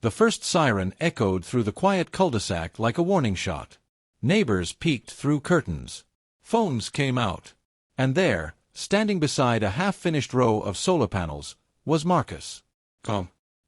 The first siren echoed through the quiet cul-de-sac like a warning shot. Neighbors peeked through curtains. Phones came out. And there, standing beside a half-finished row of solar panels, was Marcus.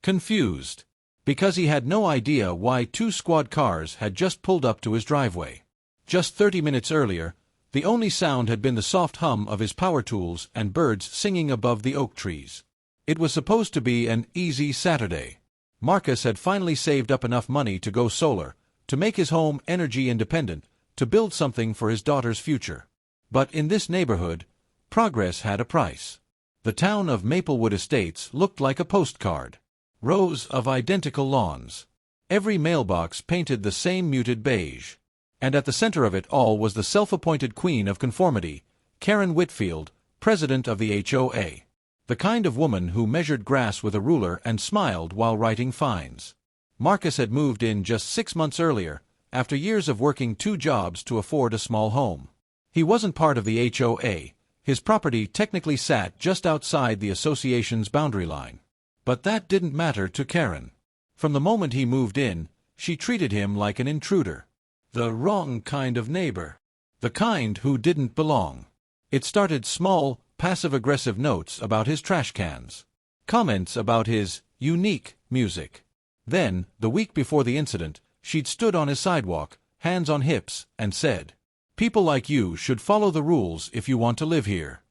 Confused. Because he had no idea why 2 squad cars had just pulled up to his driveway. Just 30 minutes earlier, the only sound had been the soft hum of his power tools and birds singing above the oak trees. It was supposed to be an easy Saturday. Marcus had finally saved up enough money to go solar, to make his home energy independent, to build something for his daughter's future. But in this neighborhood, progress had a price. The town of Maplewood Estates looked like a postcard. Rows of identical lawns. Every mailbox painted the same muted beige. And at the center of it all was the self-appointed queen of conformity, Karen Whitfield, president of the HOA. The kind of woman who measured grass with a ruler and smiled while writing fines. Marcus had moved in just 6 months earlier, after years of working 2 jobs to afford a small home. He wasn't part of the HOA. His property technically sat just outside the association's boundary line. But that didn't matter to Karen. From the moment he moved in, she treated him like an intruder. The wrong kind of neighbor. The kind who didn't belong. It started small, passive-aggressive notes about his trash cans. Comments about his unique music. Then, the week before the incident, she'd stood on his sidewalk, hands on hips, and said, "People like you should follow the rules if you want to live here."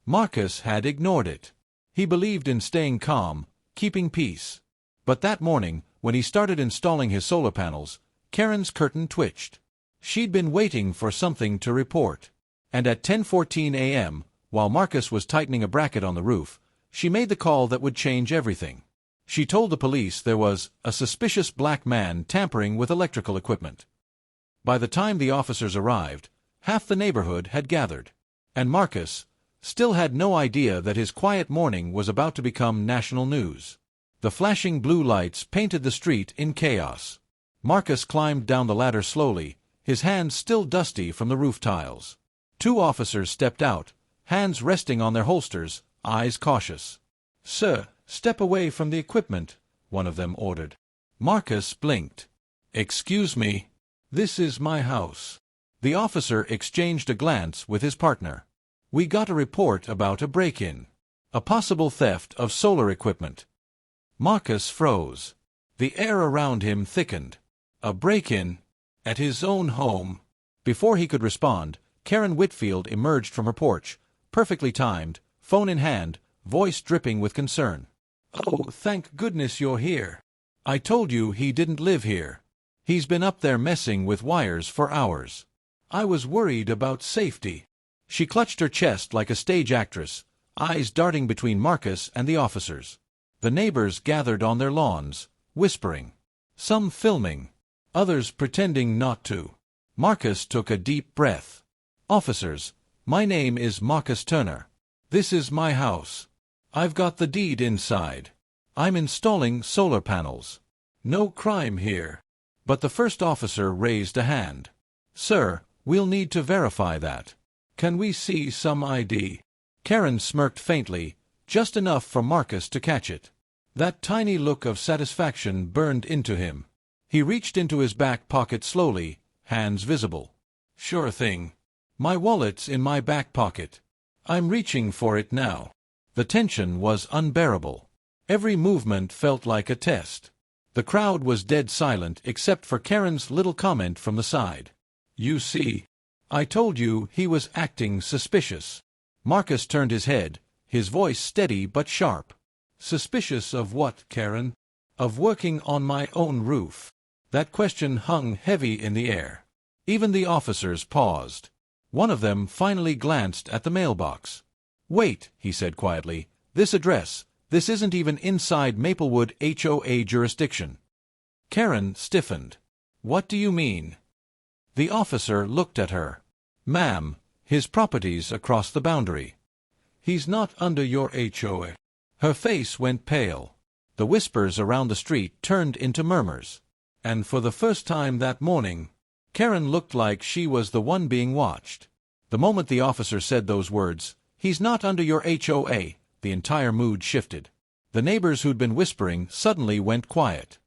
Marcus had ignored it. He believed in staying calm, keeping peace. But that morning, when he started installing his solar panels, Karen's curtain twitched. She'd been waiting for something to report. And at 10:14 a.m., while Marcus was tightening a bracket on the roof, she made the call that would change everything. She told the police there was a suspicious black man tampering with electrical equipment. By the time the officers arrived, half the neighborhood had gathered. And Marcus still had no idea that his quiet morning was about to become national news. The flashing blue lights painted the street in chaos. Marcus climbed down the ladder slowly, his hands still dusty from the roof tiles. 2 officers stepped out, hands resting on their holsters, eyes cautious. "Sir, step away from the equipment," one of them ordered. Marcus blinked. "Excuse me. This is my house." The officer exchanged a glance with his partner. "We got a report about a break-in. A possible theft of solar equipment." Marcus froze. The air around him thickened. A break-in? At his own home? Before he could respond, Karen Whitfield emerged from her porch, perfectly timed, phone in hand, voice dripping with concern. "Oh, thank goodness you're here. I told you he didn't live here. He's been up there messing with wires for hours. I was worried about safety." She clutched her chest like a stage actress, eyes darting between Marcus and the officers. The neighbors gathered on their lawns, whispering. Some filming, others pretending not to. Marcus took a deep breath. "Officers, my name is Marcus Turner. This is my house. I've got the deed inside. I'm installing solar panels. No crime here." But the first officer raised a hand. "Sir, we'll need to verify that. Can we see some ID?" Karen smirked faintly, just enough for Marcus to catch it. That tiny look of satisfaction burned into him. He reached into his back pocket slowly, hands visible. "Sure thing. My wallet's in my back pocket. I'm reaching for it now." The tension was unbearable. Every movement felt like a test. The crowd was dead silent except for Karen's little comment from the side. "You see, I told you he was acting suspicious." Marcus turned his head, his voice steady but sharp. "Suspicious of what, Karen?" "Of working on my own roof." That question hung heavy in the air. Even the officers paused. One of them finally glanced at the mailbox. "Wait," he said quietly. "This address, this isn't even inside Maplewood HOA jurisdiction." Karen stiffened. "What do you mean?" The officer looked at her. "Ma'am, his property's across the boundary. He's not under your HOA." Her face went pale. The whispers around the street turned into murmurs. And for the first time that morning, Karen looked like she was the one being watched. The moment the officer said those words, "He's not under your HOA," the entire mood shifted. The neighbors who'd been whispering suddenly went quiet.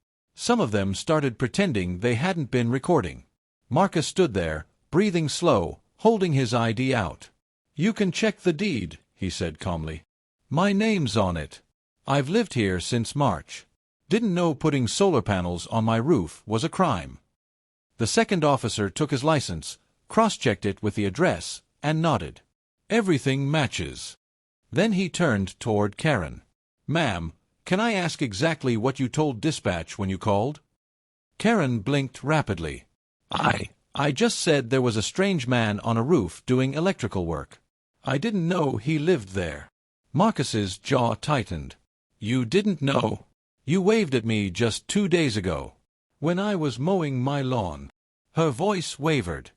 Some of them started pretending they hadn't been recording. Marcus stood there, breathing slow, holding his ID out. "You can check the deed," he said calmly. "My name's on it. I've lived here since March. Didn't know putting solar panels on my roof was a crime." The second officer took his license, cross-checked it with the address, and nodded. "Everything matches." Then he turned toward Karen. "Ma'am, can I ask exactly what you told dispatch when you called?" Karen blinked rapidly. I just said there was a strange man on a roof doing electrical work. I didn't know he lived there." Marcus's jaw tightened. "You didn't know? You waved at me just 2 days ago, when I was mowing my lawn." Her voice wavered.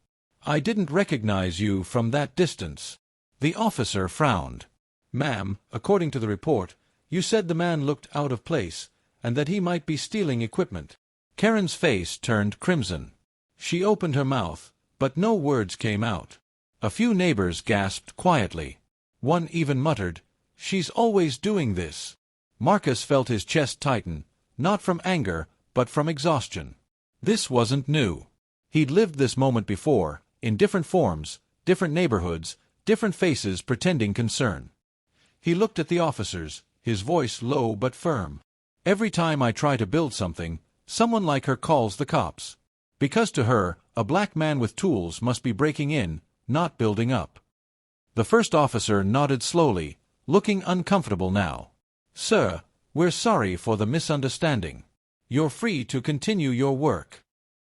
"I didn't recognize you from that distance." The officer frowned. "Ma'am, according to the report, you said the man looked out of place, and that he might be stealing equipment." Karen's face turned crimson. She opened her mouth, but no words came out. A few neighbors gasped quietly. One even muttered, "She's always doing this." Marcus felt his chest tighten, not from anger, but from exhaustion. This wasn't new. He'd lived this moment before, in different forms, different neighborhoods, different faces pretending concern. He looked at the officers, his voice low but firm. "Every time I try to build something, someone like her calls the cops. Because to her, a black man with tools must be breaking in, not building up." The first officer nodded slowly, looking uncomfortable now. "Sir, we're sorry for the misunderstanding. You're free to continue your work."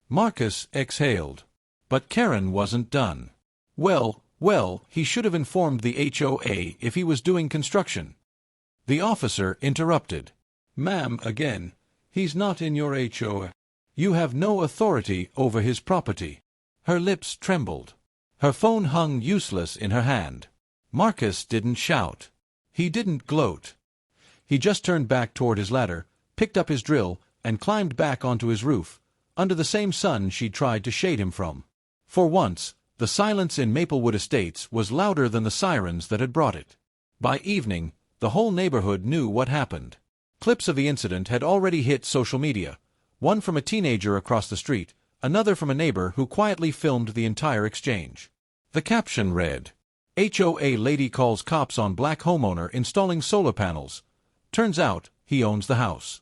Marcus exhaled. But Karen wasn't done. Well, he should have informed the HOA if he was doing construction." The officer interrupted. "Ma'am, again, he's not in your HOA. You have no authority over his property." Her lips trembled. Her phone hung useless in her hand. Marcus didn't shout. He didn't gloat. He just turned back toward his ladder, picked up his drill, and climbed back onto his roof, under the same sun she'd tried to shade him from. For once, the silence in Maplewood Estates was louder than the sirens that had brought it. By evening, the whole neighborhood knew what happened. Clips of the incident had already hit social media. One from a teenager across the street, another from a neighbor who quietly filmed the entire exchange. The caption read, "HOA lady calls cops on black homeowner installing solar panels. Turns out, he owns the house."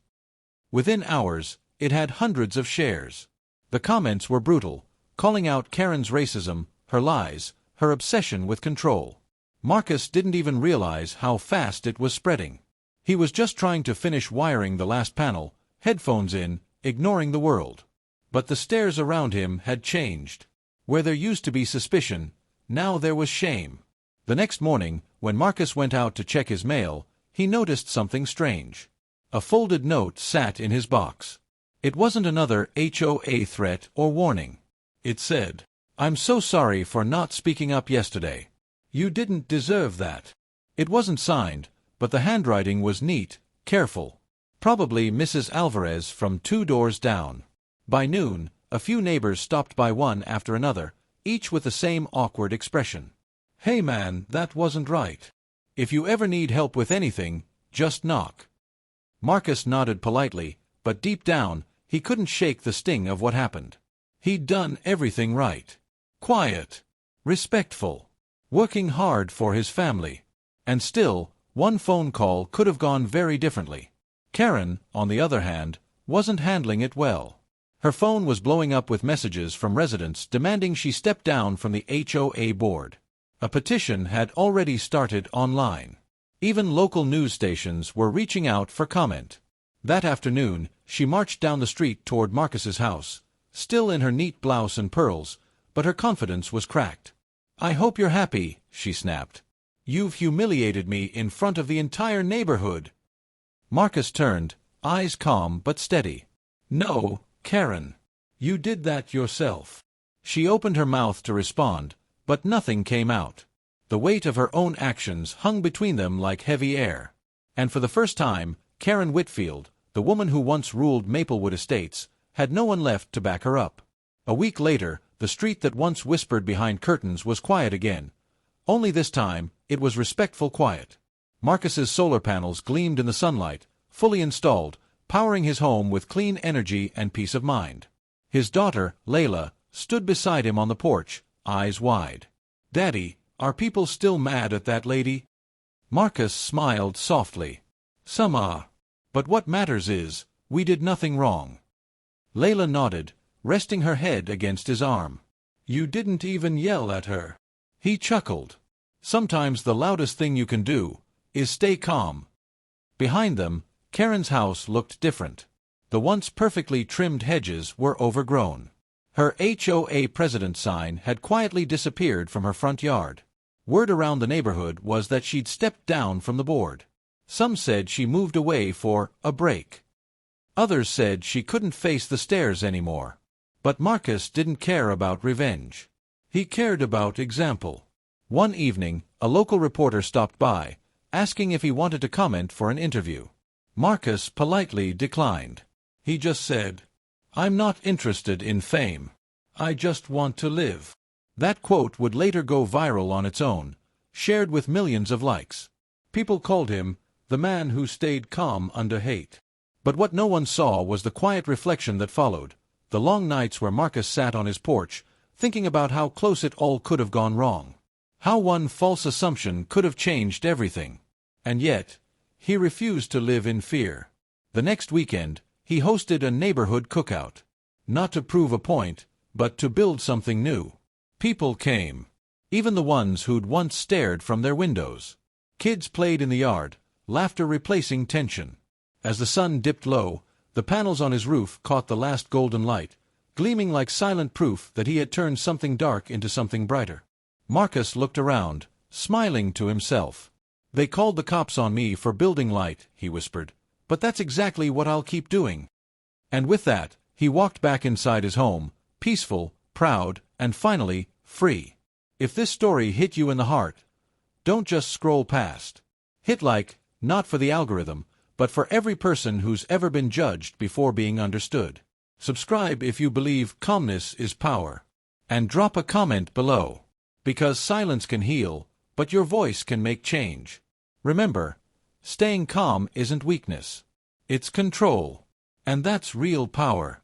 Within hours, it had hundreds of shares. The comments were brutal, calling out Karen's racism, her lies, her obsession with control. Marcus didn't even realize how fast it was spreading. He was just trying to finish wiring the last panel, headphones in, ignoring the world. But the stares around him had changed. Where there used to be suspicion, now there was shame. The next morning, when Marcus went out to check his mail, he noticed something strange. A folded note sat in his box. It wasn't another HOA threat or warning. It said, "I'm so sorry for not speaking up yesterday. You didn't deserve that." It wasn't signed, but the handwriting was neat, careful. Probably Mrs. Alvarez from 2 doors down. By noon, a few neighbors stopped by one after another, each with the same awkward expression. "Hey man, that wasn't right. If you ever need help with anything, just knock." Marcus nodded politely, but deep down, he couldn't shake the sting of what happened. He'd done everything right. Quiet. Respectful. Working hard for his family. And still, one phone call could have gone very differently. Karen, on the other hand, wasn't handling it well. Her phone was blowing up with messages from residents demanding she step down from the HOA board. A petition had already started online. Even local news stations were reaching out for comment. That afternoon, she marched down the street toward Marcus's house, still in her neat blouse and pearls, but her confidence was cracked. "I hope you're happy," she snapped. "You've humiliated me in front of the entire neighborhood." Marcus turned, eyes calm but steady. "No, Karen. You did that yourself." She opened her mouth to respond, but nothing came out. The weight of her own actions hung between them like heavy air. And for the first time, Karen Whitfield, the woman who once ruled Maplewood Estates, had no one left to back her up. A week later, the street that once whispered behind curtains was quiet again. Only this time, it was respectful quiet. Marcus's solar panels gleamed in the sunlight, fully installed, powering his home with clean energy and peace of mind. His daughter, Layla, stood beside him on the porch, eyes wide. "Daddy, are people still mad at that lady?" Marcus smiled softly. "Some are. But what matters is, we did nothing wrong." Layla nodded, resting her head against his arm. "You didn't even yell at her." He chuckled. "Sometimes the loudest thing you can do is stay calm." Behind them, Karen's house looked different. The once perfectly trimmed hedges were overgrown. Her HOA president sign had quietly disappeared from her front yard. Word around the neighborhood was that she'd stepped down from the board. Some said she moved away for a break. Others said she couldn't face the stairs anymore. But Marcus didn't care about revenge. He cared about example. One evening, a local reporter stopped by, asking if he wanted to comment for an interview. Marcus politely declined. He just said, "I'm not interested in fame. I just want to live." That quote would later go viral on its own, shared with millions of likes. People called him the man who stayed calm under hate. But what no one saw was the quiet reflection that followed, the long nights where Marcus sat on his porch, thinking about how close it all could have gone wrong. How one false assumption could have changed everything. And yet, he refused to live in fear. The next weekend, he hosted a neighborhood cookout. Not to prove a point, but to build something new. People came. Even the ones who'd once stared from their windows. Kids played in the yard, laughter replacing tension. As the sun dipped low, the panels on his roof caught the last golden light, gleaming like silent proof that he had turned something dark into something brighter. Marcus looked around, smiling to himself. "They called the cops on me for building light," he whispered, "but that's exactly what I'll keep doing." And with that, he walked back inside his home, peaceful, proud, and finally, free. If this story hit you in the heart, don't just scroll past. Hit like, not for the algorithm, but for every person who's ever been judged before being understood. Subscribe if you believe calmness is power. And drop a comment below. Because silence can heal, but your voice can make change. Remember, staying calm isn't weakness. It's control. And that's real power.